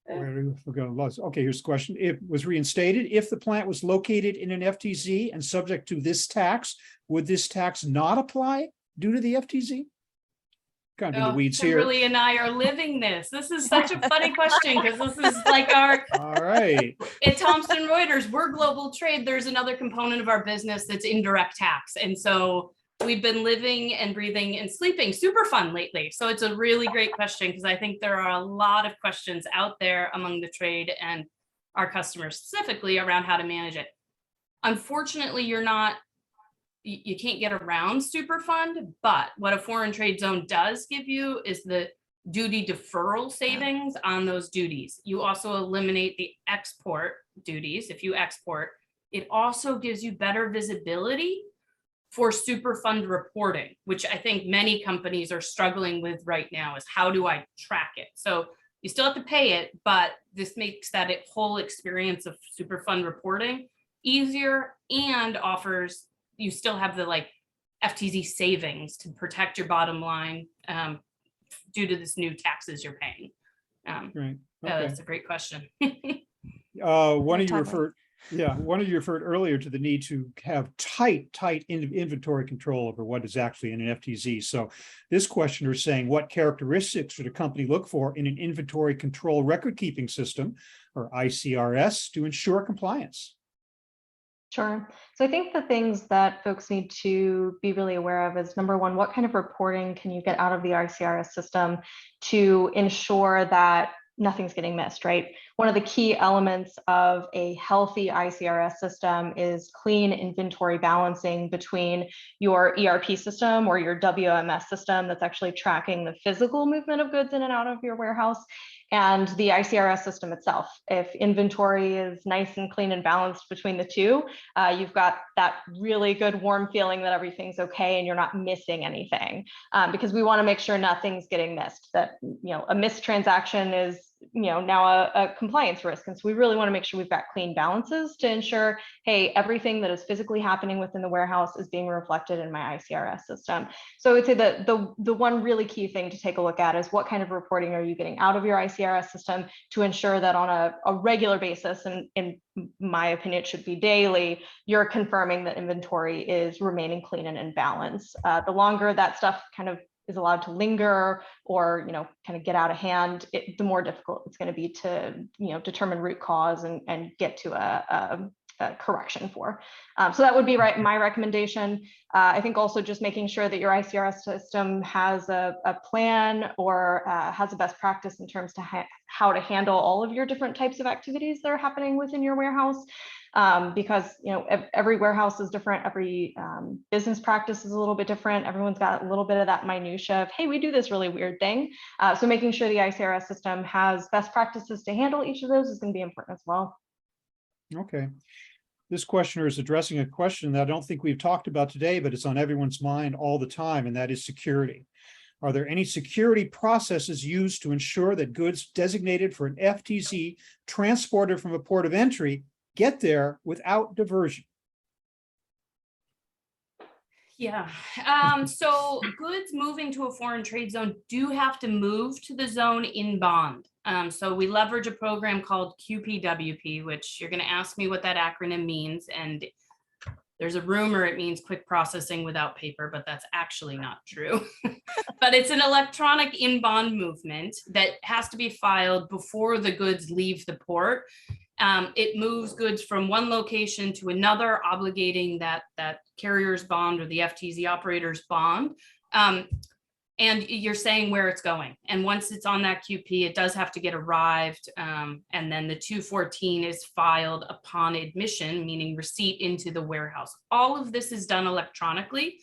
do we go? Okay, here's the question. It was reinstated. If the plant was located in an FTZ and subject to this tax, would this tax not apply due to the FTZ? Kind of in the weeds here. Kimberly and I are living this. This is such a funny question because this is like our. All right. At Thomson Reuters, we're global trade. There's another component of our business that's indirect tax. And so we've been living and breathing and sleeping Superfund lately. So it's a really great question because I think there are a lot of questions out there among the trade and our customers specifically around how to manage it. Unfortunately, you can't get around Superfund, but what a foreign trade zone does give you is the duty deferral savings on those duties. You also eliminate the export duties. If you export, it also gives you better visibility for Superfund reporting, which I think many companies are struggling with right now, is how do I track it? So you still have to pay it, but this makes that whole experience of Superfund reporting easier and offers, you still have the like FTZ savings to protect your bottom line due to this new taxes you're paying. Right. That's a great question. One of you referred earlier to the need to have tight inventory control over what is actually in an FTZ. So this questioner is saying, what characteristics should a company look for in an inventory control record keeping system, or ICRS, to ensure compliance? Sure. So I think the things that folks need to be really aware of is, number one, what kind of reporting can you get out of the ICRS system to ensure that nothing's getting missed, right? One of the key elements of a healthy ICRS system is clean inventory balancing between your ERP system or your WMS system that's actually tracking the physical movement of goods in and out of your warehouse, and the ICRS system itself. If inventory is nice and clean and balanced between the two, you've got that really good warm feeling that everything's okay and you're not missing anything, because we want to make sure nothing's getting missed. That, a missed transaction is now a compliance risk. And so we really want to make sure we've got clean balances to ensure, hey, everything that is physically happening within the warehouse is being reflected in my ICRS system. So I would say that the one really key thing to take a look at is what kind of reporting are you getting out of your ICRS system to ensure that on a regular basis, and in my opinion, it should be daily, you're confirming that inventory is remaining clean and in balance. The longer that stuff kind of is allowed to linger or kind of get out of hand, the more difficult it's going to be to determine root cause and get to a correction for. So that would be my recommendation. I think also just making sure that your ICRS system has a plan or has a best practice in terms to how to handle all of your different types of activities that are happening within your warehouse. Because every warehouse is different, every business practice is a little bit different. Everyone's got a little bit of that minutia of, hey, we do this really weird thing. So making sure the ICRS system has best practices to handle each of those is going to be important as well. Okay. This questioner is addressing a question that I don't think we've talked about today, but it's on everyone's mind all the time, and that is security. Are there any security processes used to ensure that goods designated for an FTZ transported from a port of entry get there without diversion? Yeah. So goods moving to a foreign trade zone do have to move to the zone in bond. So we leverage a program called QPWP, which you're going to ask me what that acronym means. And there's a rumor it means quick processing without paper, but that's actually not true. But it's an electronic in bond movement that has to be filed before the goods leave the port. It moves goods from one location to another, obligating that carrier's bond or the FTZ operator's bond. And you're saying where it's going. And once it's on that QP, it does have to get arrived. And then the 214 is filed upon admission, meaning receipt into the warehouse. All of this is done electronically.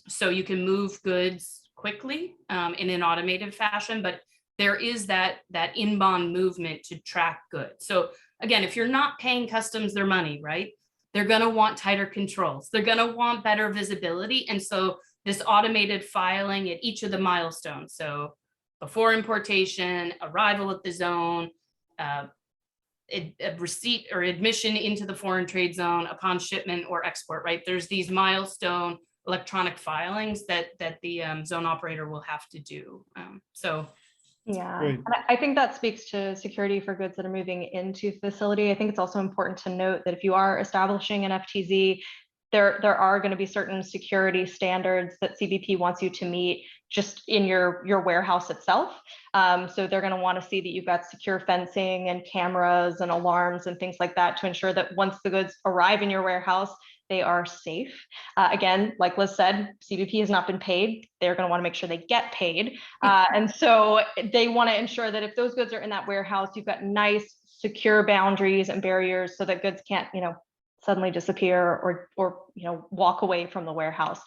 So you can move goods quickly in an automated fashion, but there is that inbound movement to track goods. So again, if you're not paying customs their money, right, they're going to want tighter controls. They're going to want better visibility. And so this automated filing at each of the milestones. So before importation, arrival at the zone, a receipt or admission into the foreign trade zone upon shipment or export, right? There's these milestone electronic filings that the zone operator will have to do. Yeah, Great. and I think that speaks to security for goods that are moving into the facility. I think it's also important to note that if you are establishing an FTZ, there are going to be certain security standards that CBP wants you to meet just in your warehouse itself. So they're going to want to see that you've got secure fencing and cameras and alarms and things like that to ensure that once the goods arrive in your warehouse, they are safe. Again, like Liz said, CBP has not been paid. They're going to want to make sure they get paid. And so they want to ensure that if those goods are in that warehouse, you've got nice, secure boundaries and barriers so that goods can't, suddenly disappear or walk away from the warehouse.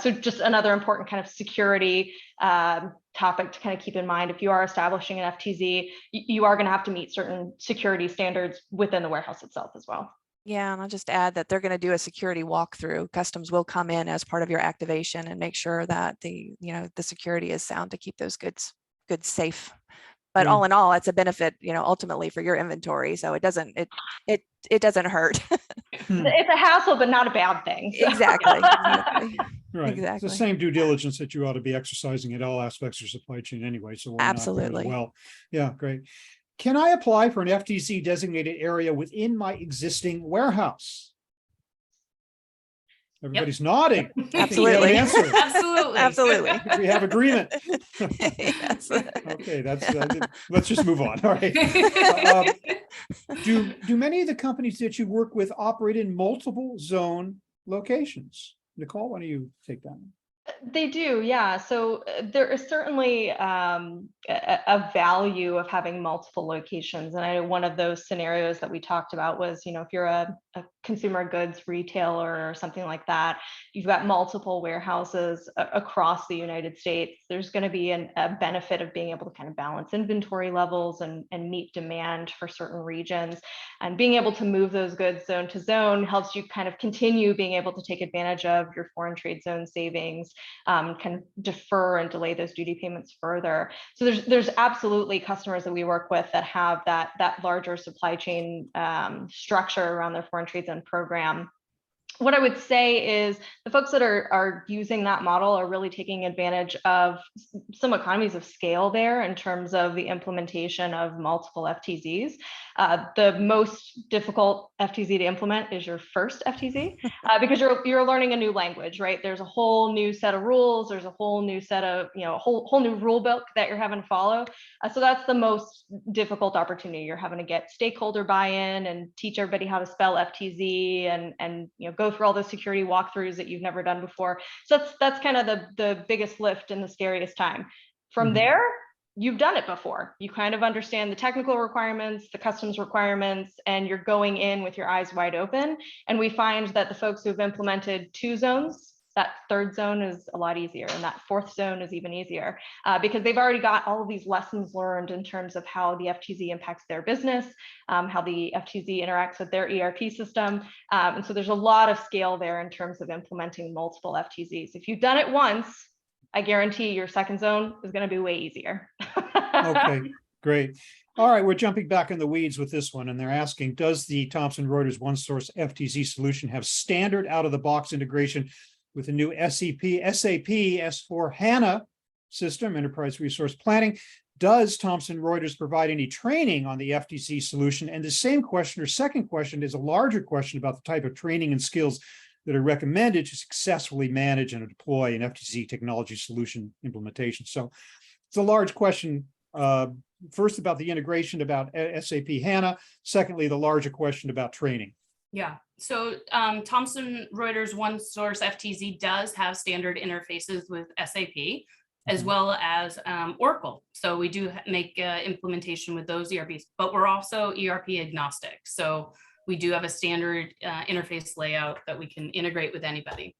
So just another important kind of security topic to kind of keep in mind. If you are establishing an FTZ, you are going to have to meet certain security standards within the warehouse itself as well. Yeah, and I'll just add that they're going to do a security walkthrough. Customs will come in as part of your activation and make sure that the security is sound to keep those goods safe. But all in all, it's a benefit, ultimately for your inventory. So it doesn't hurt. It's a hassle, but not a bad thing. So. Exactly. Right. Exactly. It's the same due diligence that you ought to be exercising at all aspects of your supply chain anyway. So why not do it as Absolutely. well? Yeah, great. Can I apply for an FTZ designated area within my existing warehouse? Everybody's nodding. Absolutely. Absolutely. Absolutely. We have agreement. Yes. Okay, let's just move on. All right. Do many of the companies that you work with operate in multiple zone locations? Nicole, why don't you take that one? They do, yeah. So there is certainly a value of having multiple locations. And I know one of those scenarios that we talked about was, if you're a consumer goods retailer or something like that, you've got multiple warehouses across the United States. There's going to be a benefit of being able to kind of balance inventory levels and meet demand for certain regions. And being able to move those goods zone to zone helps you kind of continue being able to take advantage of your foreign trade zone savings, kind of defer and delay those duty payments further. So there's absolutely customers that we work with that have that larger supply chain structure around their foreign trade zone program. What I would say is the folks that are using that model are really taking advantage of some economies of scale there in terms of the implementation of multiple FTZs. The most difficult FTZ to implement is your first FTZ because you're learning a new language, right? There's a whole new set of rules. There's a whole new set of, a whole new rule book that you're having to follow. So that's the most difficult opportunity. You're having to get stakeholder buy-in and teach everybody how to spell FTZ and go through all the security walkthroughs that you've never done before. So that's kind of the biggest lift and the scariest time. From there, you've done it before. You kind of understand the technical requirements, the customs requirements, and you're going in with your eyes wide open. And we find that the folks who've implemented 2 zones, that 3rd zone is a lot easier, and that 4th zone is even easier because they've already got all of these lessons learned in terms of how the FTZ impacts their business, how the FTZ interacts with their ERP system. And so there's a lot of scale there in terms of implementing multiple FTZs. If you've done it once, I guarantee your 2nd zone is going to be way easier. Okay, great. All right, we're jumping back in the weeds with this one, and they're asking, does the Thomson Reuters OneSource FTZ solution have standard out-of-the-box integration with the new SAP S/4HANA system, Enterprise Resource Planning? Does Thomson Reuters provide any training on the FTZ solution? And the same question, or second question, is a larger question about the type of training and skills that are recommended to successfully manage and deploy an FTZ technology solution implementation. So it's a large question. First, about the integration about SAP HANA. Secondly, the larger question about training. Yeah, so Thomson Reuters OneSource FTZ does have standard interfaces with SAP as well as Oracle. So we do make implementation with those ERPs, but we're also ERP agnostic. So we do have a standard interface layout that we can integrate with anybody.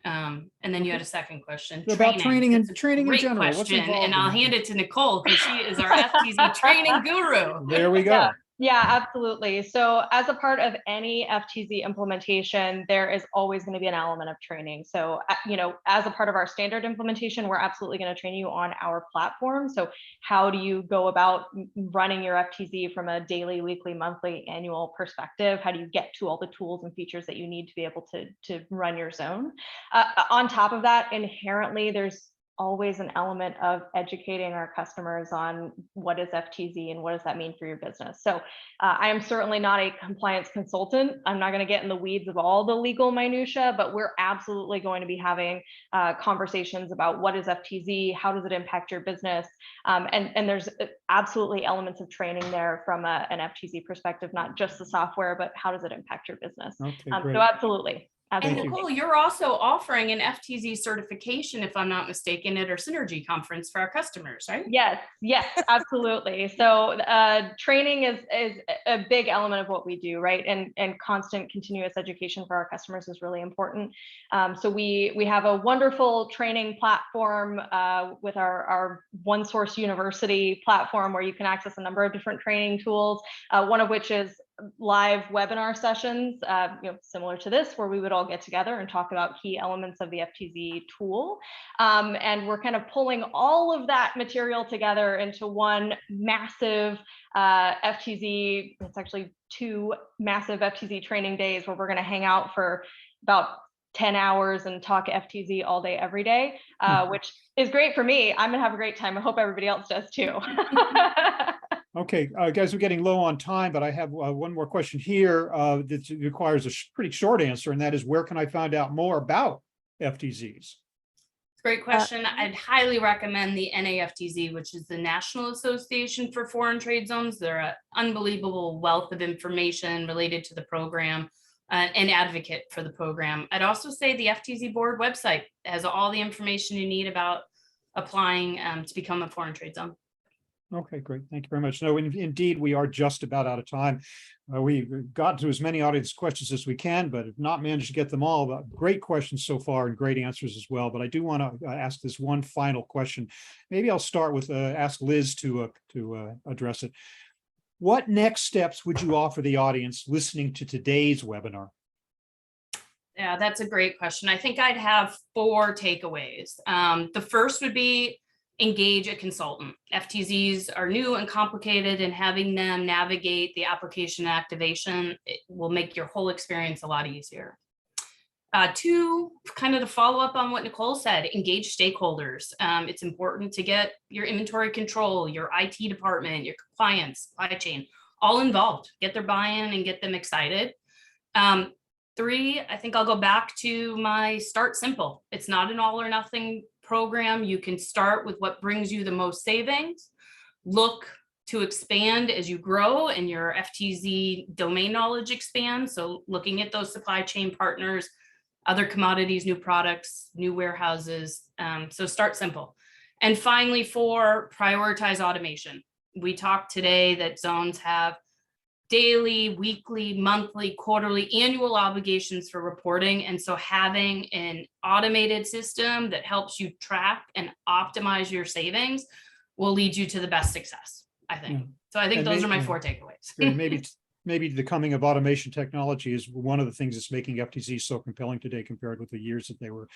And then you had a second question. About training and That's a training in great general. What's question, involved and in I'll that? hand it to Nicole because she is our FTZ training guru. There we go. Yeah, absolutely. So as a part of any FTZ implementation, there is always going to be an element of training. So, as a part of our standard implementation, we're absolutely going to train you on our platform. So how do you go about running your FTZ from a daily, weekly, monthly, annual perspective? How do you get to all the tools and features that you need to be able to run your zone? On top of that, inherently, there's always an element of educating our customers on what is FTZ and what does that mean for your business. So I am certainly not a compliance consultant. I'm not going to get in the weeds of all the legal minutia, but we're absolutely going to be having conversations about what is FTZ, how does it impact your business, and there's absolutely elements of training there from an FTZ perspective, not just the software, but how does it impact your business. Okay, So great. absolutely. And Thank Nicole, you're also offering an FTZ certification, if I'm not mistaken, at our Synergy conference for our customers, right? Yes, absolutely. So training is a big element of what we do, right? And constant continuous education for our customers is really important. So we have a wonderful training platform with our OneSource University platform where you can access a number of different training tools, one of which is live webinar sessions, similar to this, where we would all get together and talk about key elements of the FTZ tool. And we're kind of pulling all of that material together into one massive FTZ. It's actually 2 massive FTZ training days where we're going to hang out for about 10 hours and talk FTZ all day, every day, which is great for me. I'm going to have a great time. I hope everybody else does too. Okay, guys, we're getting low on time, but I have one more question here that requires a pretty short answer, and that is, where can I find out more about FTZs? Great question. I'd highly recommend the NAFTZ, which is the National Association for Foreign Trade Zones. They're an unbelievable wealth of information related to the program, and advocate for the program. I'd also say the FTZ board website has all the information you need about applying to become a foreign trade zone. Okay, great. Thank you very much. No, indeed, we are just about out of time. We've gotten to as many audience questions as we can, but have not managed to get them all. But great questions so far and great answers as well. But I do want to ask this one final question. Maybe I'll start with ask Liz to address it. What next steps would you offer the audience listening to today's webinar? Yeah, that's a great question. I think I'd have 4 takeaways. The first would be engage a consultant. FTZs are new and complicated, and having them navigate the application activation, it will make your whole experience a lot easier. 2, kind of to follow up on what Nicole said, engage stakeholders. It's important to get your inventory control, your IT department, your compliance, supply chain, all involved. Get their buy-in and get them excited. 3, I think I'll go back to my start simple. It's not an all or nothing program. You can start with what brings you the most savings, look to expand as you grow and your FTZ domain knowledge expands. So looking at those supply chain partners, other commodities, new products, new warehouses. So start simple. And finally, 4, prioritize automation. We talked today that zones have daily, weekly, monthly, quarterly, annual obligations for reporting. And so having an automated system that helps you track and optimize your savings will lead you to the best success, I think. Yeah. So I think And those are my maybe- 4 takeaways. Maybe the coming of automation technology is one of the things that's making FTZ so compelling today compared with the years that they were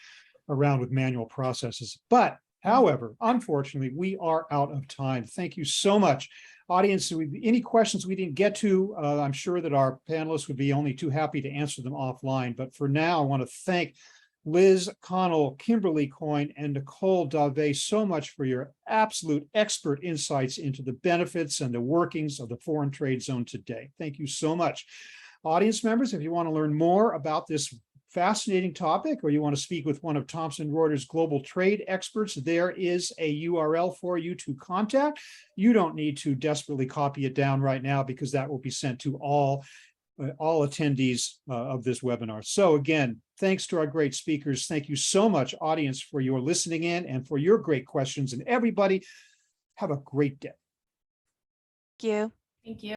around with manual processes. But however, unfortunately, we are out of time. Thank you so much. Audience, any questions we didn't get to, I'm sure that our panelists would be only too happy to answer them offline. But for now, I want to thank Liz Connell, Kimberly Coyne, and Nicole Dave so much for your absolute expert insights into the benefits and the workings of the foreign trade zone today. Thank you so much. Audience members, if you want to learn more about this fascinating topic, or you want to speak with one of Thomson Reuters global trade experts, there is a URL for you to contact. You don't need to desperately copy it down right now, because that will be sent to all attendees of this webinar. So again, thanks to our great speakers. Thank you so much, audience, for your listening in and for your great questions. And everybody, have a great day. Thank you. Thank you.